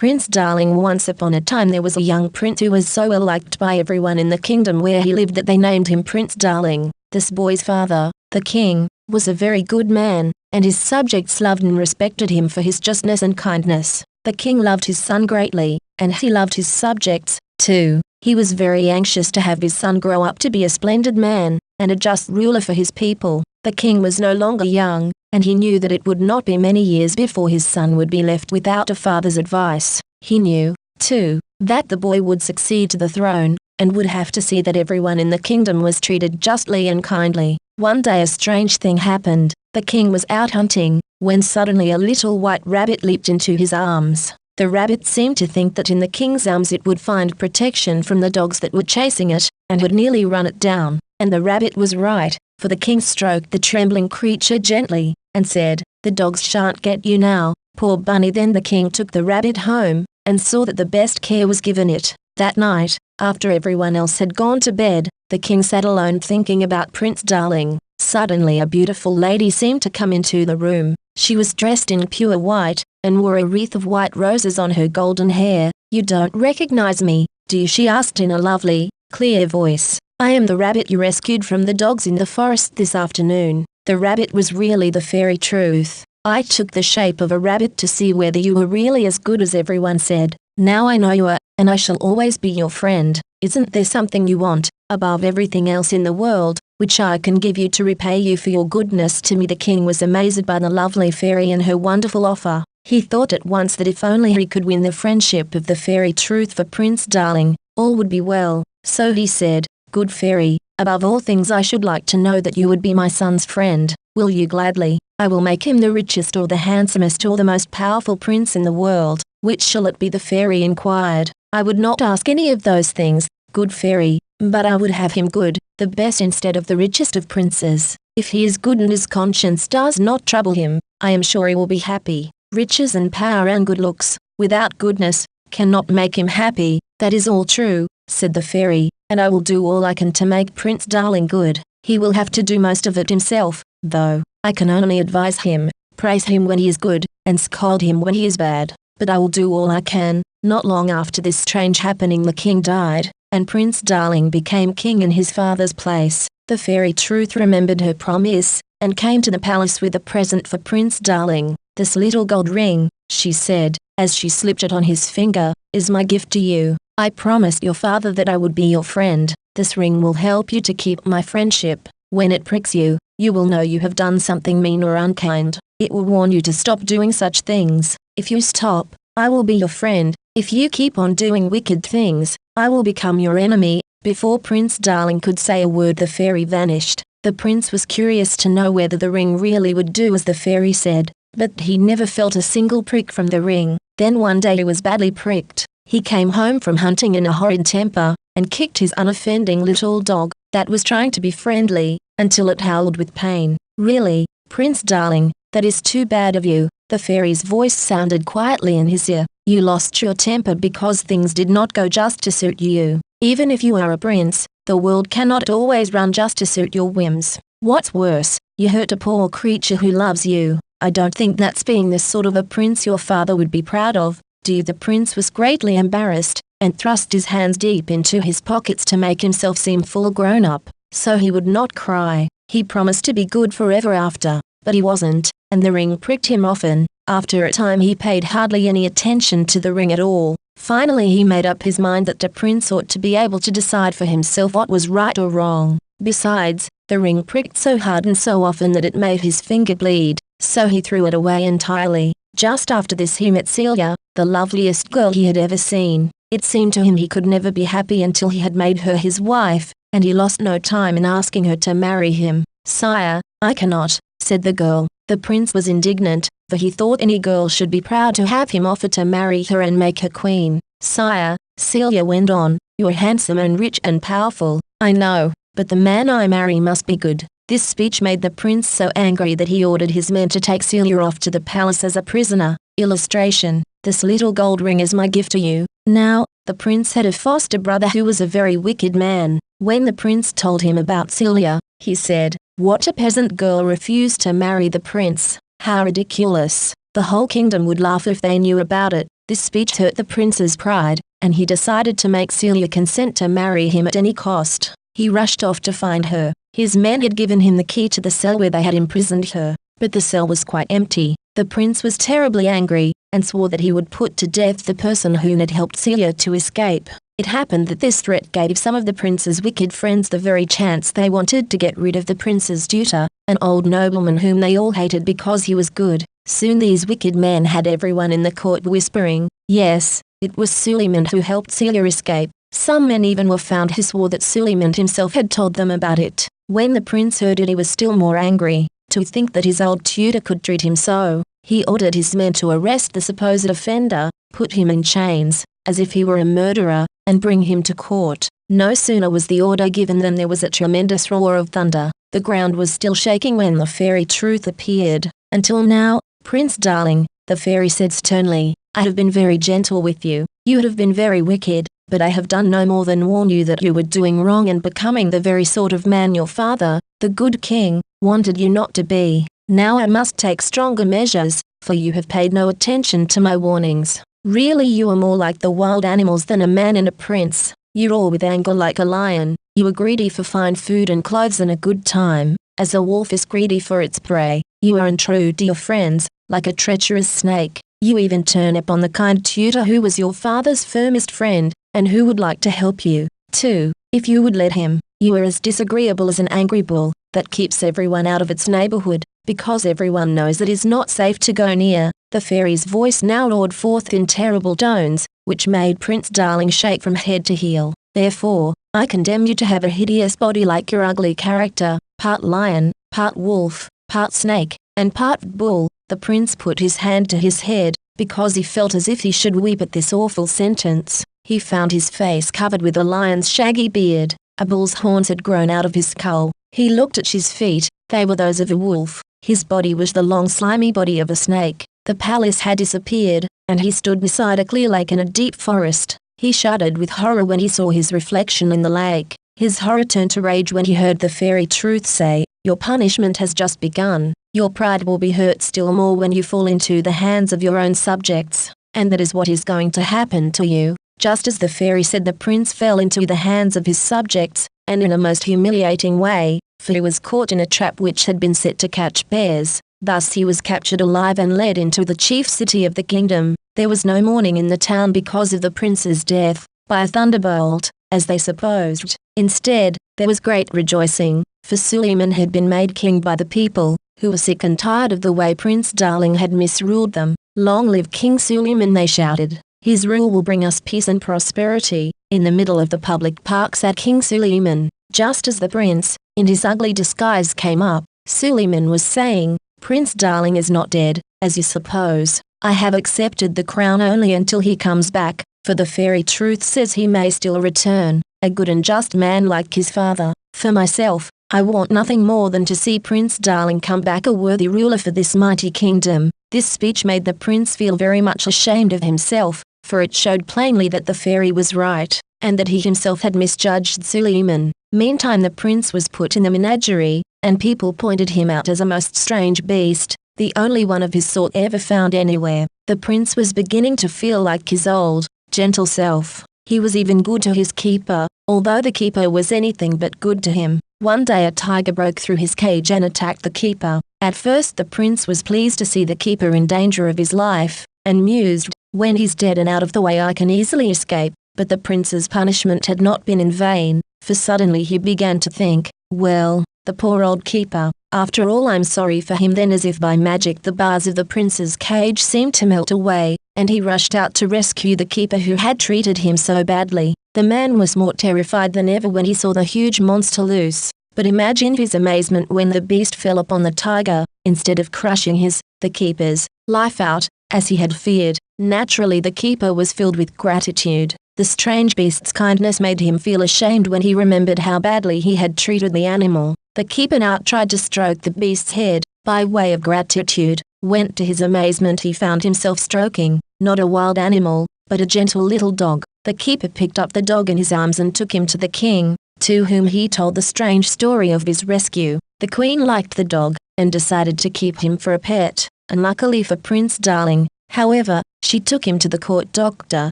Prince Darling. Once upon a time there was a young prince who was so well liked by everyone in the kingdom where he lived that they named him Prince Darling. This boy's father, the king, was a very good man, and his subjects loved and respected him for his justness and kindness. The king loved his son greatly, and he loved his subjects, too. He was very anxious to have his son grow up to be a splendid man, and a just ruler for his people. The king was no longer young, and he knew that it would not be many years before his son would be left without a father's advice. He knew, too, that the boy would succeed to the throne, and would have to see that everyone in the kingdom was treated justly and kindly. One day a strange thing happened. The king was out hunting, when suddenly a little white rabbit leaped into his arms. The rabbit seemed to think that in the king's arms it would find protection from the dogs that were chasing it, and would nearly run it down. And the rabbit was right, for the king stroked the trembling creature gently, and said, "The dogs shan't get you now, poor bunny." Then the king took the rabbit home, and saw that the best care was given it. That night, after everyone else had gone to bed, the king sat alone thinking about Prince Darling. Suddenly a beautiful lady seemed to come into the room. She was dressed in pure white, and wore a wreath of white roses on her golden hair. "You don't recognize me, do you?" she asked in a lovely, clear voice. "I am the rabbit you rescued from the dogs in the forest this afternoon." The rabbit was really the fairy Truth. "I took the shape of a rabbit to see whether you were really as good as everyone said. Now I know you are, and I shall always be your friend. Isn't there something you want, above everything else in the world, which I can give you to repay you for your goodness to me?" The king was amazed by the lovely fairy and her wonderful offer. He thought at once that if only he could win the friendship of the fairy Truth for Prince Darling, all would be well. So he said, "Good fairy, above all things I should like to know that you would be my son's friend. Will you gladly? I will make him the richest or the handsomest or the most powerful prince in the world." "Which shall it be?" the fairy inquired. "I would not ask any of those things, good fairy, but I would have him good, the best instead of the richest of princes. If he is good and his conscience does not trouble him, I am sure he will be happy. Riches and power and good looks, without goodness, cannot make him happy." "That is all true," said the fairy, "and I will do all I can to make Prince Darling good. He will have to do most of it himself, though. I can only advise him, praise him when he is good, and scold him when he is bad. But I will do all I can." Not long after this strange happening the king died, and Prince Darling became king in his father's place. The fairy Truth remembered her promise, and came to the palace with a present for Prince Darling. "This little gold ring," she said, as she slipped it on his finger, "is my gift to you. I promised your father that I would be your friend. This ring will help you to keep my friendship. When it pricks you, you will know you have done something mean or unkind. It will warn you to stop doing such things. If you stop, I will be your friend. If you keep on doing wicked things, I will become your enemy." Before Prince Darling could say a word the fairy vanished. The prince was curious to know whether the ring really would do as the fairy said, but he never felt a single prick from the ring. Then one day he was badly pricked. He came home from hunting in a horrid temper, and kicked his unoffending little dog, that was trying to be friendly, until it howled with pain. "Really, Prince Darling, that is too bad of you." The fairy's voice sounded quietly in his ear. "You lost your temper because things did not go just to suit you. Even if you are a prince, the world cannot always run just to suit your whims. What's worse, you hurt a poor creature who loves you. I don't think that's being the sort of a prince your father would be proud of, do you?" The prince was greatly embarrassed, and thrust his hands deep into his pockets to make himself seem full grown up, so he would not cry. He promised to be good forever after, but he wasn't, and the ring pricked him often. After a time he paid hardly any attention to the ring at all. Finally he made up his mind that the prince ought to be able to decide for himself what was right or wrong. Besides, the ring pricked so hard and so often that it made his finger bleed, so he threw it away entirely. Just after this he met Celia, the loveliest girl he had ever seen. It seemed to him he could never be happy until he had made her his wife, and he lost no time in asking her to marry him. "Sire, I cannot," said the girl. The prince was indignant, for he thought any girl should be proud to have him offer to marry her and make her queen. "Sire," Celia went on, "you're handsome and rich and powerful, I know, but the man I marry must be good." This speech made the prince so angry that he ordered his men to take Celia off to the palace as a prisoner. Illustration: "This little gold ring is my gift to you." Now, the prince had a foster brother who was a very wicked man. When the prince told him about Celia, he said, "What, a peasant girl refused to marry the prince? How ridiculous! The whole kingdom would laugh if they knew about it." This speech hurt the prince's pride, and he decided to make Celia consent to marry him at any cost. He rushed off to find her. His men had given him the key to the cell where they had imprisoned her, but the cell was quite empty. The prince was terribly angry, and swore that he would put to death the person who had helped Celia to escape. It happened that this threat gave some of the prince's wicked friends the very chance they wanted to get rid of the prince's tutor, an old nobleman whom they all hated because he was good. Soon these wicked men had everyone in the court whispering, yes, it was Suleiman who helped Celia escape. Some men even were found who swore that Suleiman himself had told them about it. When the prince heard it, he was still more angry. To think that his old tutor could treat him so, he ordered his men to arrest the supposed offender, put him in chains, as if he were a murderer, and bring him to court. No sooner was the order given than there was a tremendous roar of thunder. The ground was still shaking when the fairy Truth appeared. Until now, Prince Darling, the fairy said sternly, I have been very gentle with you. You have been very wicked, but I have done no more than warn you that you were doing wrong and becoming the very sort of man your father, the good king, wanted you not to be. Now I must take stronger measures, for you have paid no attention to my warnings. Really, you are more like the wild animals than a man and a prince. You roar with anger like a lion. You are greedy for fine food and clothes and a good time, as a wolf is greedy for its prey. You are untrue to your friends, like a treacherous snake. You even turn upon the kind tutor who was your father's firmest friend, and who would like to help you, too, if you would let him. You are as disagreeable as an angry bull, that keeps everyone out of its neighborhood, because everyone knows it is not safe to go near. The fairy's voice now roared forth in terrible tones, which made Prince Darling shake from head to heel. Therefore, I condemn you to have a hideous body like your ugly character, part lion, part wolf, part snake, and part bull. The prince put his hand to his head, because he felt as if he should weep at this awful sentence. He found his face covered with a lion's shaggy beard. A bull's horns had grown out of his skull. He looked at his feet. They were those of a wolf. His body was the long slimy body of a snake. The palace had disappeared, and he stood beside a clear lake in a deep forest. He shuddered with horror when he saw his reflection in the lake. His horror turned to rage when he heard the fairy Truth say, your punishment has just begun. Your pride will be hurt still more when you fall into the hands of your own subjects, and that is what is going to happen to you. Just as the fairy said, the prince fell into the hands of his subjects, and in a most humiliating way, for he was caught in a trap which had been set to catch bears. Thus he was captured alive and led into the chief city of the kingdom. There was no mourning in the town because of the prince's death, by a thunderbolt, as they supposed. Instead, there was great rejoicing, for Suleiman had been made king by the people, who were sick and tired of the way Prince Darling had misruled them. Long live King Suleiman, they shouted. His rule will bring us peace and prosperity. In the middle of the public park sat King Suleiman. Just as the prince, in his ugly disguise, came up, Suleiman was saying, Prince Darling is not dead, as you suppose. I have accepted the crown only until he comes back, for the fairy Truth says he may still return, a good and just man like his father. For myself, I want nothing more than to see Prince Darling come back a worthy ruler for this mighty kingdom. This speech made the prince feel very much ashamed of himself, for it showed plainly that the fairy was right, and that he himself had misjudged Suleiman. Meantime the prince was put in the menagerie, and people pointed him out as a most strange beast, the only one of his sort ever found anywhere. The prince was beginning to feel like his old, gentle self. He was even good to his keeper, although the keeper was anything but good to him. One day a tiger broke through his cage and attacked the keeper. At first the prince was pleased to see the keeper in danger of his life, and mused, when he's dead and out of the way I can easily escape. But the prince's punishment had not been in vain, for suddenly he began to think, well, the poor old keeper, after all I'm sorry for him. Then as if by magic the bars of the prince's cage seemed to melt away, and he rushed out to rescue the keeper who had treated him so badly. The man was more terrified than ever when he saw the huge monster loose, but imagine his amazement when the beast fell upon the tiger, instead of crushing the keeper's, life out, as he had feared. Naturally the keeper was filled with gratitude. The strange beast's kindness made him feel ashamed when he remembered how badly he had treated the animal. The keeper now tried to stroke the beast's head, by way of gratitude. When to his amazement he found himself stroking, not a wild animal, but a gentle little dog. The keeper picked up the dog in his arms and took him to the king, to whom he told the strange story of his rescue. The queen liked the dog, and decided to keep him for a pet. Unluckily for Prince Darling, However, she took him to the court doctor,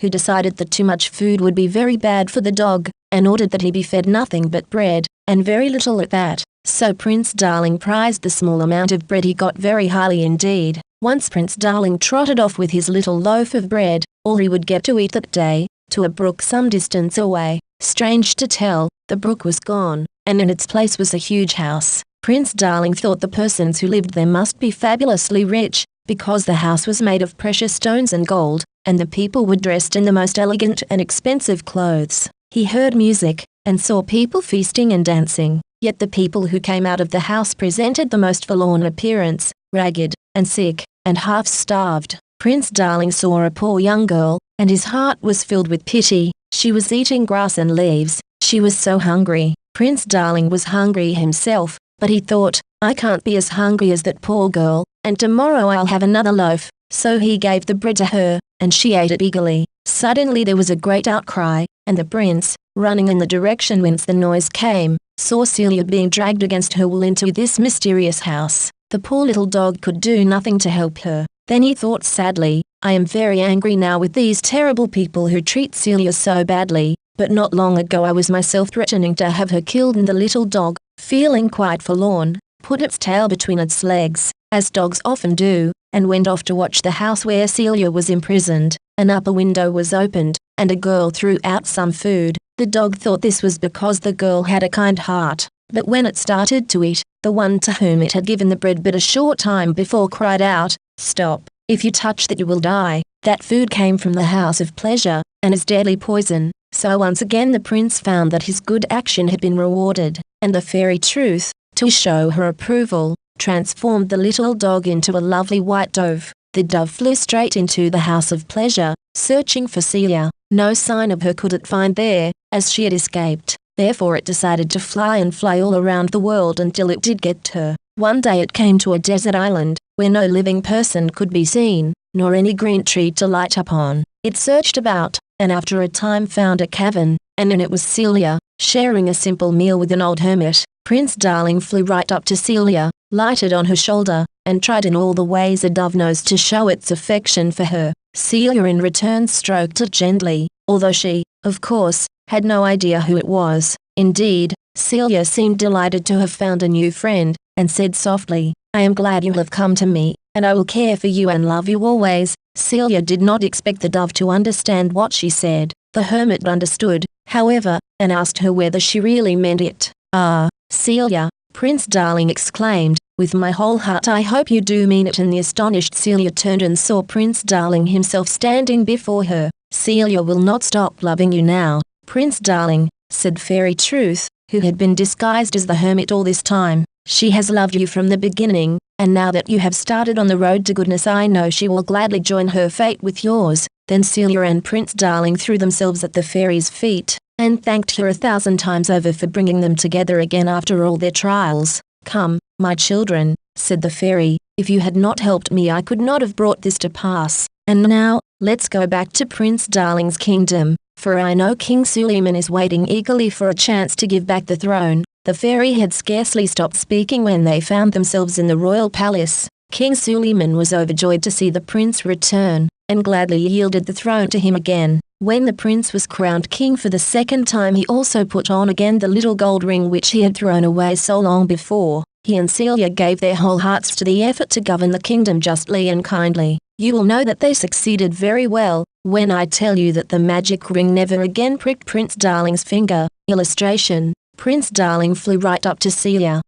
who decided that too much food would be very bad for the dog, and ordered that he be fed nothing but bread, and very little at that. So Prince Darling prized the small amount of bread he got very highly indeed. Once Prince Darling trotted off with his little loaf of bread, all he would get to eat that day, to a brook some distance away. Strange to tell, the brook was gone, and in its place was a huge house. Prince Darling thought the persons who lived there must be fabulously rich, because the house was made of precious stones and gold, and the people were dressed in the most elegant and expensive clothes. He heard music, and saw people feasting and dancing, yet the people who came out of the house presented the most forlorn appearance, ragged, and sick, and half-starved. Prince Darling saw a poor young girl, and his heart was filled with pity. She was eating grass and leaves. She was so hungry. Prince Darling was hungry himself, but he thought, I can't be as hungry as that poor girl, and tomorrow I'll have another loaf. So he gave the bread to her, and she ate it eagerly. Suddenly there was a great outcry, and the prince, running in the direction whence the noise came, saw Celia being dragged against her will into this mysterious house. The poor little dog could do nothing to help her. Then he thought sadly, I am very angry now with these terrible people who treat Celia so badly, but not long ago I was myself threatening to have her killed, and the little dog, feeling quite forlorn, put its tail between its legs, as dogs often do, and went off to watch the house where Celia was imprisoned. An upper window was opened, and a girl threw out some food. The dog thought this was because the girl had a kind heart, but when it started to eat, the one to whom it had given the bread but a short time before cried out, Stop, if you touch that you will die. That food came from the house of pleasure, and is deadly poison. So once again the prince found that his good action had been rewarded, and the fairy Truth, to show her approval, transformed the little dog into a lovely white dove. The dove flew straight into the house of pleasure, searching for Celia. No sign of her could it find there, as she had escaped. Therefore it decided to fly and fly all around the world until it did get her. One day it came to a desert island, where no living person could be seen, nor any green tree to light upon. It searched about, and after a time found a cavern, and in it was Celia, sharing a simple meal with an old hermit. Prince Darling flew right up to Celia, lighted on her shoulder, and tried in all the ways a dove knows to show its affection for her. Celia in return stroked it gently, although she, of course, had no idea who it was. Indeed, Celia seemed delighted to have found a new friend, and said softly, I am glad you have come to me, and I will care for you and love you always. Celia did not expect the dove to understand what she said. The hermit understood, however, and asked her whether she really meant it. Ah, Celia, Prince Darling exclaimed, with my whole heart I hope you do mean it. And the astonished Celia turned and saw Prince Darling himself standing before her. Celia will not stop loving you now, Prince Darling, said Fairy Truth, who had been disguised as the hermit all this time. She has loved you from the beginning, and now that you have started on the road to goodness I know she will gladly join her fate with yours. Then Celia and Prince Darling threw themselves at the fairy's feet, and thanked her 1,000 times over for bringing them together again after all their trials. Come, my children, said the fairy, if you had not helped me I could not have brought this to pass. And now, let's go back to Prince Darling's kingdom, for I know King Suleiman is waiting eagerly for a chance to give back the throne. The fairy had scarcely stopped speaking when they found themselves in the royal palace. King Suleiman was overjoyed to see the prince return, and gladly yielded the throne to him again. When the prince was crowned king for the second time he also put on again the little gold ring which he had thrown away so long before. He and Celia gave their whole hearts to the effort to govern the kingdom justly and kindly. You will know that they succeeded very well, when I tell you that the magic ring never again pricked Prince Darling's finger. Illustration: Prince Darling flew right up to Celia,